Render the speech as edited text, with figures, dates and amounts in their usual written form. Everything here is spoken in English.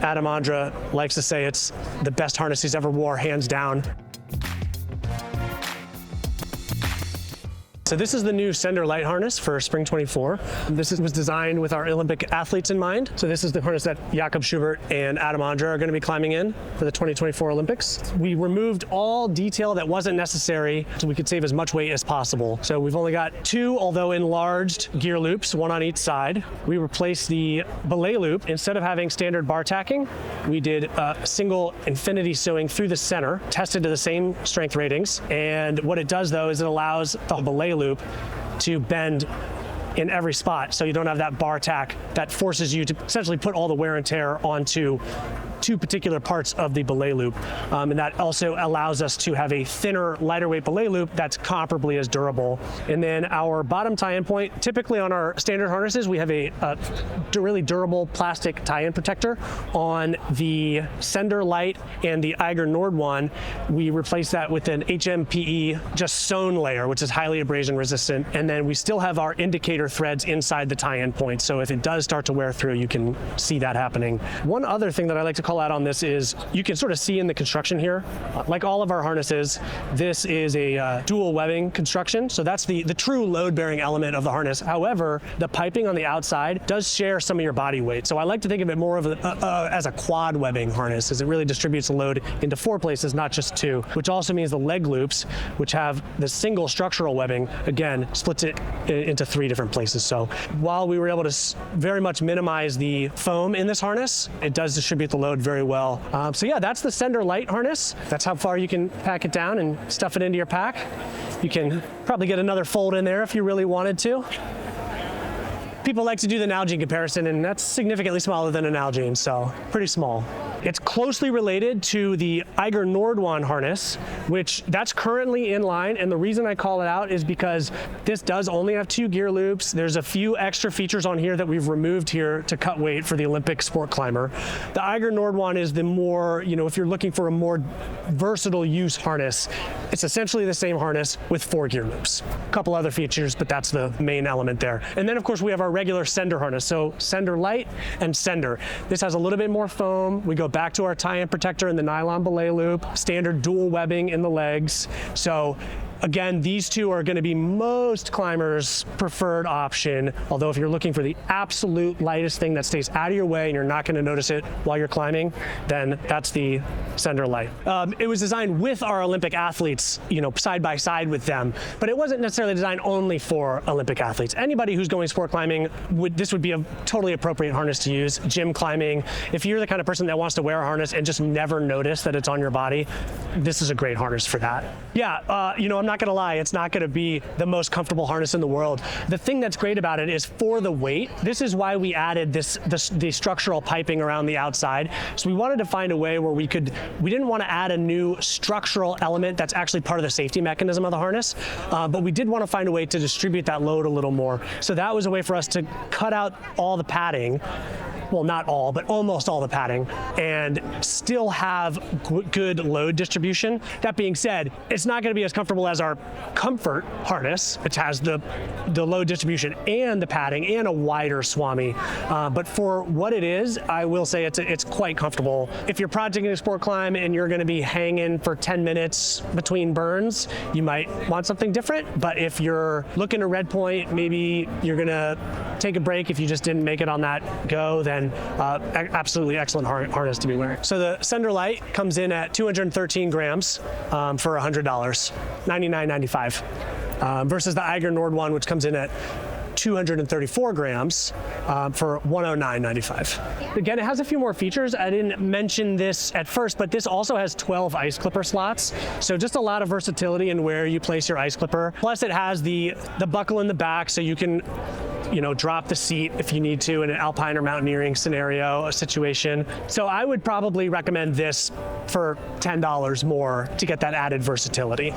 Adam Ondra likes to say it's the best harness he's ever wore, hands down. So this is the new Sender Light harness for Spring 24. This was designed with our Olympic athletes in mind. So this is the harness that Jakob Schubert and Adam Ondra are going to be climbing in for the 2024 Olympics. We removed all detail that wasn't necessary so we could save as much weight as possible. So we've only got 2, although enlarged, gear loops, 1 on each side. We replaced the belay loop. Instead of having standard bar tacking, we did a single infinity sewing through the center, tested to the same strength ratings. And what it does, though, is it allows the belay loop to bend in every spot, so you don't have that bar tack that forces you to essentially put all the wear and tear onto 2 particular parts of the belay loop. And that also allows us to have a thinner, lighter weight belay loop that's comparably as durable. And then our bottom tie-in point, typically on our standard harnesses, we have a really durable plastic tie-in protector. On the Sender Light and the Eiger Nord one, we replace that with an HMPE just sewn layer, which is highly abrasion resistant. And then we still have our indicator threads inside the tie-in point. So if it does start to wear through, you can see that happening. One other thing that I like to call out on this is you can sort of see in the construction here, like all of our harnesses, this is a dual webbing construction. So that's the true load-bearing element of the harness. However, the piping on the outside does share some of your body weight. So I like to think of it more of as a quad webbing harness, as it really distributes the load into 4 places, not just 2, which also means the leg loops, which have the single structural webbing, again, splits it into 3 different places. So while we were able to very much minimize the foam in this harness, it does distribute the load very well. So yeah, that's the Sender Light harness. That's how far you can pack it down and stuff it into your pack. You can probably get another fold in there if you really wanted to. People like to do the Nalgene comparison, and that's significantly smaller than a Nalgene, so pretty small. It's closely related to the Eiger Nordwand harness, which that's currently in line, and the reason I call it out is because this does only have 2 gear loops. There's a few extra features on here that we've removed here to cut weight for the Olympic sport climber. The Eiger Nordwand is the more, if you're looking for a more versatile use harness, it's essentially the same harness with 4 gear loops. A couple other features, but that's the main element there. And then of course we have our regular Sender harness, so Sender Light and Sender. This has a little bit more foam. We go back to our tie-in protector in the nylon belay loop, standard dual webbing in the legs. So again, these 2 are going to be most climbers' preferred option, although if you're looking for the absolute lightest thing that stays out of your way and you're not going to notice it while you're climbing, then that's the Sender Light. It was designed with our Olympic athletes, side by side with them, but it wasn't necessarily designed only for Olympic athletes. Anybody who's going sport climbing, this would be a totally appropriate harness to use. Gym climbing, if you're the kind of person that wants to wear a harness and just never notice that it's on your body, this is a great harness for that. Yeah, I'm not gonna lie, it's not gonna be the most comfortable harness in the world. The thing that's great about it is for the weight, this is why we added the structural piping around the outside. So we wanted to find a way where we didn't want to add a new structural element that's actually part of the safety mechanism of the harness, but we did want to find a way to distribute that load a little more. So that was a way for us to cut out all the padding, well, not all, but almost all the padding, and still have good load distribution. That being said, it's not going to be as comfortable as our Comfort harness, which has the load distribution and the padding and a wider Swami. But for what it is, I will say it's quite comfortable. If you're practicing a sport climb and you're going to be hanging for 10 minutes between burns, you might want something different. But if you're looking to red point, maybe you're going to take a break if you just didn't make it on that go, then absolutely excellent harness to be wearing. So the Sender Light comes in at 213 grams for $100, $99.95, versus the Eiger Nordwand, which comes in at 234 grams for $109.95. Again, it has a few more features. I didn't mention this at first, but this also has 12 ice clipper slots. So just a lot of versatility in where you place your ice clipper. Plus it has the buckle in the back, so you can drop the seat if you need to in an alpine or mountaineering scenario, a situation. So I would probably recommend this for $10 more to get that added versatility.